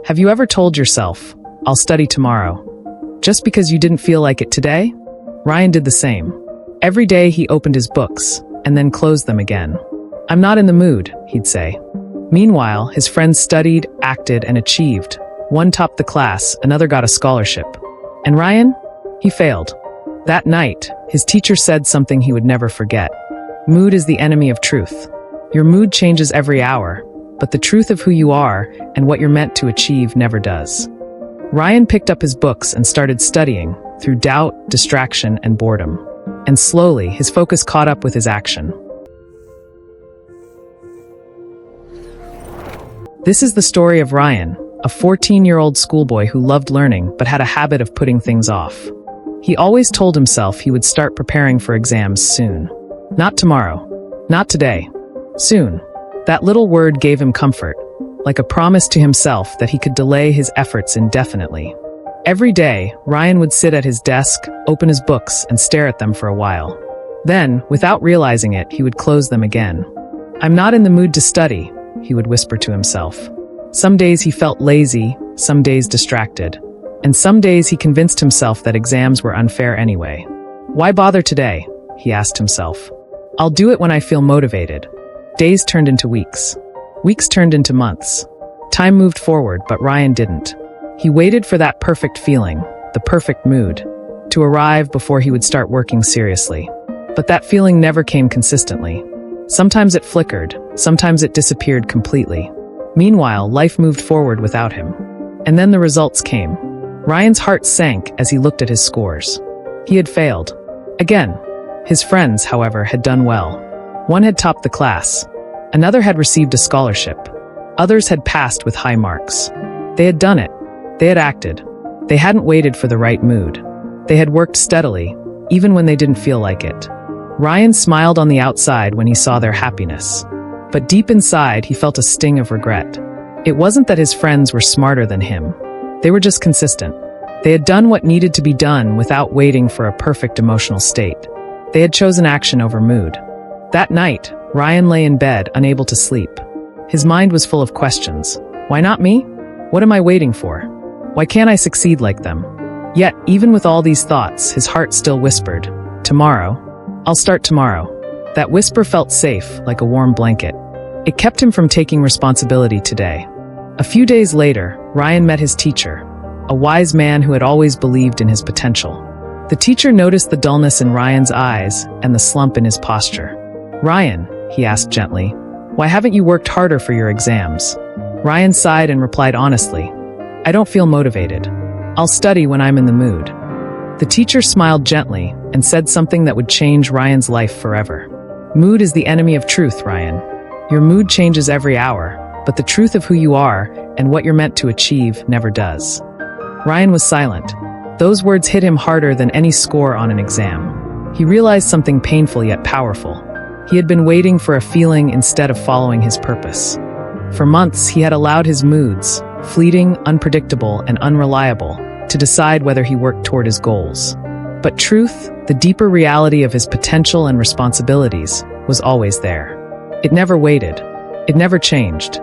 Have you ever told yourself, "I'll study tomorrow," just because you didn't feel like it today? Ryan did the same. Every day he opened his books and then closed them again. "I'm not in the mood," he'd say. Meanwhile, his friends studied, acted, and achieved. One topped the class, another got a scholarship. And Ryan? He failed. That night, his teacher said something he would never forget. Mood is the enemy of truth. Your mood changes every hour, but the truth of who you are and what you're meant to achieve never does. Ryan picked up his books and started studying through doubt, distraction, and boredom. And slowly, his focus caught up with his action. This is the story of Ryan, a 14-year-old schoolboy who loved learning but had a habit of putting things off. He always told himself he would start preparing for exams soon. Not tomorrow. Not today. Soon. That little word gave him comfort, like a promise to himself that he could delay his efforts indefinitely. Every day, Ryan would sit at his desk, open his books, and stare at them for a while. Then, without realizing it, he would close them again. "I'm not in the mood to study," he would whisper to himself. Some days he felt lazy, some days distracted, and some days he convinced himself that exams were unfair anyway. "Why bother today?" he asked himself. "I'll do it when I feel motivated." Days turned into weeks. Weeks turned into months. Time moved forward, but Ryan didn't. He waited for that perfect feeling, the perfect mood, to arrive before he would start working seriously. But that feeling never came consistently. Sometimes it flickered, sometimes it disappeared completely. Meanwhile, life moved forward without him. And then the results came. Ryan's heart sank as he looked at his scores. He had failed. Again. His friends, however, had done well. One had topped the class. Another had received a scholarship. Others had passed with high marks. They had done it. They had acted. They hadn't waited for the right mood. They had worked steadily, even when they didn't feel like it. Ryan smiled on the outside when he saw their happiness. But deep inside, he felt a sting of regret. It wasn't that his friends were smarter than him. They were just consistent. They had done what needed to be done without waiting for a perfect emotional state. They had chosen action over mood. That night, Ryan lay in bed, unable to sleep. His mind was full of questions. Why not me? What am I waiting for? Why can't I succeed like them? Yet, even with all these thoughts, his heart still whispered, "Tomorrow. I'll start tomorrow." That whisper felt safe, like a warm blanket. It kept him from taking responsibility today. A few days later, Ryan met his teacher, a wise man who had always believed in his potential. The teacher noticed the dullness in Ryan's eyes and the slump in his posture. "Ryan," he asked gently, "why haven't you worked harder for your exams?" Ryan sighed and replied honestly, "I don't feel motivated. I'll study when I'm in the mood." The teacher smiled gently and said something that would change Ryan's life forever. Mood is the enemy of truth, Ryan. Your mood changes every hour, but the truth of who you are and what you're meant to achieve never does. Ryan was silent. Those words hit him harder than any score on an exam. He realized something painful yet powerful. He had been waiting for a feeling instead of following his purpose. For months, he had allowed his moods, fleeting, unpredictable, and unreliable, to decide whether he worked toward his goals. But truth, the deeper reality of his potential and responsibilities, was always there. It never waited. It never changed.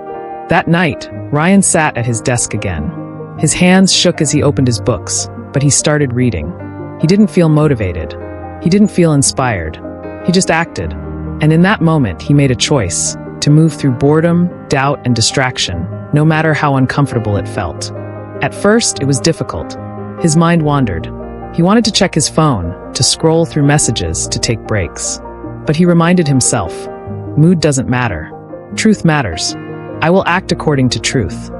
That night, Ryan sat at his desk again. His hands shook as he opened his books, but he started reading. He didn't feel motivated. He didn't feel inspired. He just acted. And in that moment, he made a choice to move through boredom, doubt, and distraction, no matter how uncomfortable it felt. At first, it was difficult. His mind wandered. He wanted to check his phone, to scroll through messages, to take breaks. But he reminded himself, mood doesn't matter. Truth matters. I will act according to truth.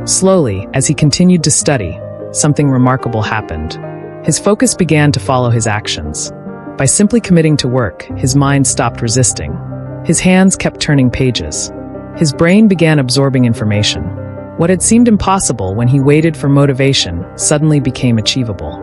Slowly, as he continued to study, something remarkable happened. His focus began to follow his actions. By simply committing to work, his mind stopped resisting. His hands kept turning pages. His brain began absorbing information. What had seemed impossible when he waited for motivation suddenly became achievable.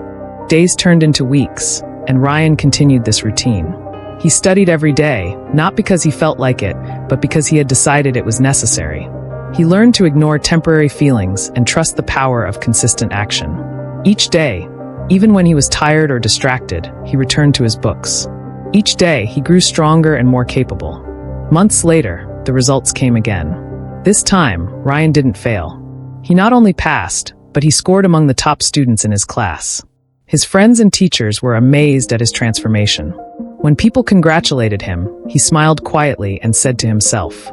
Days turned into weeks, and Ryan continued this routine. He studied every day, not because he felt like it, but because he had decided it was necessary. He learned to ignore temporary feelings and trust the power of consistent action. Each day, even when he was tired or distracted, he returned to his books. Each day, he grew stronger and more capable. Months later, the results came again. This time, Ryan didn't fail. He not only passed, but he scored among the top students in his class. His friends and teachers were amazed at his transformation. When people congratulated him, he smiled quietly and said to himself,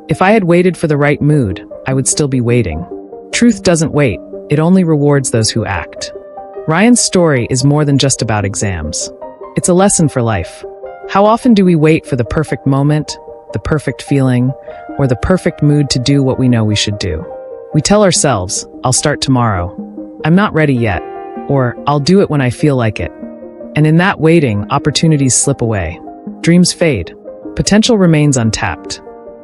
"If I had waited for the right mood, I would still be waiting." Truth doesn't wait, it only rewards those who act. Ryan's story is more than just about exams. It's a lesson for life. How often do we wait for the perfect moment, the perfect feeling, or the perfect mood to do what we know we should do? We tell ourselves, "I'll start tomorrow," "I'm not ready yet," or "I'll do it when I feel like it." And in that waiting, opportunities slip away. Dreams fade. Potential remains untapped.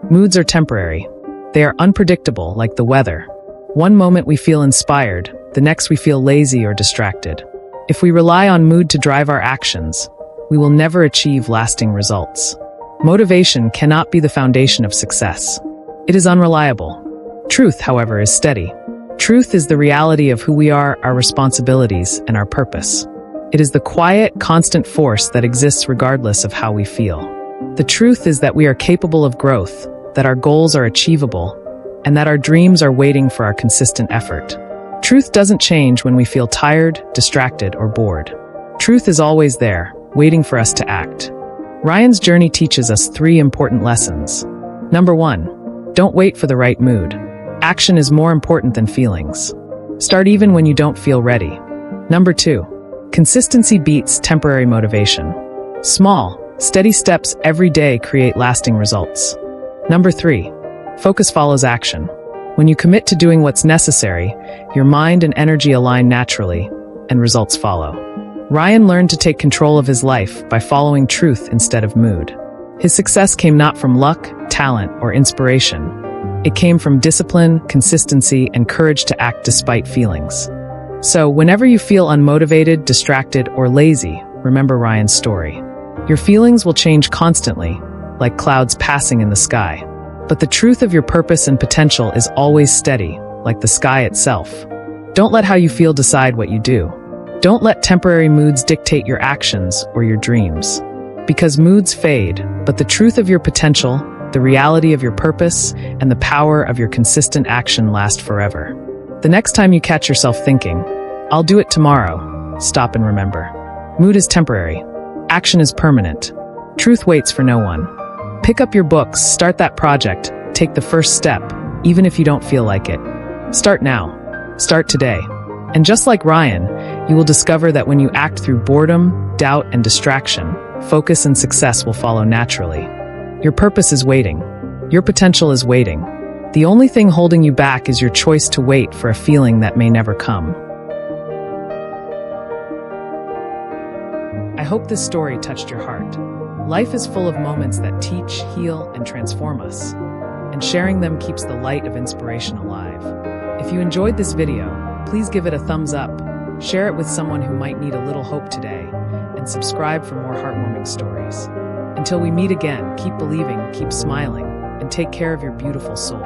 Moods are temporary. They are unpredictable, like the weather. One moment we feel inspired, the next we feel lazy or distracted. If we rely on mood to drive our actions, we will never achieve lasting results. Motivation cannot be the foundation of success. It is unreliable. Truth, however, is steady. Truth is the reality of who we are, our responsibilities, and our purpose. It is the quiet, constant force that exists regardless of how we feel. The truth is that we are capable of growth, that our goals are achievable, and that our dreams are waiting for our consistent effort. Truth doesn't change when we feel tired, distracted, or bored. Truth is always there, waiting for us to act. Ryan's journey teaches us 3 important lessons. Number 1, don't wait for the right mood. Action is more important than feelings. Start even when you don't feel ready. Number 2, consistency beats temporary motivation. Small, steady steps every day create lasting results. Number 3, focus follows action. When you commit to doing what's necessary, your mind and energy align naturally, and results follow. Ryan learned to take control of his life by following truth instead of mood. His success came not from luck, talent, or inspiration. It came from discipline, consistency, and courage to act despite feelings. So, whenever you feel unmotivated, distracted, or lazy, remember Ryan's story. Your feelings will change constantly, like clouds passing in the sky. But the truth of your purpose and potential is always steady, like the sky itself. Don't let how you feel decide what you do. Don't let temporary moods dictate your actions or your dreams. Because moods fade, but the truth of your potential, the reality of your purpose, and the power of your consistent action last forever. The next time you catch yourself thinking, "I'll do it tomorrow," stop and remember. Mood is temporary. Action is permanent. Truth waits for no one. Pick up your books, start that project, take the first step, even if you don't feel like it. Start now. Start today. And just like Ryan, you will discover that when you act through boredom, doubt, and distraction, focus and success will follow naturally. Your purpose is waiting. Your potential is waiting. The only thing holding you back is your choice to wait for a feeling that may never come. I hope this story touched your heart. Life is full of moments that teach, heal, and transform us, and sharing them keeps the light of inspiration alive. If you enjoyed this video, please give it a thumbs up, share it with someone who might need a little hope today, and subscribe for more heartwarming stories. Until we meet again, keep believing, keep smiling, and take care of your beautiful soul.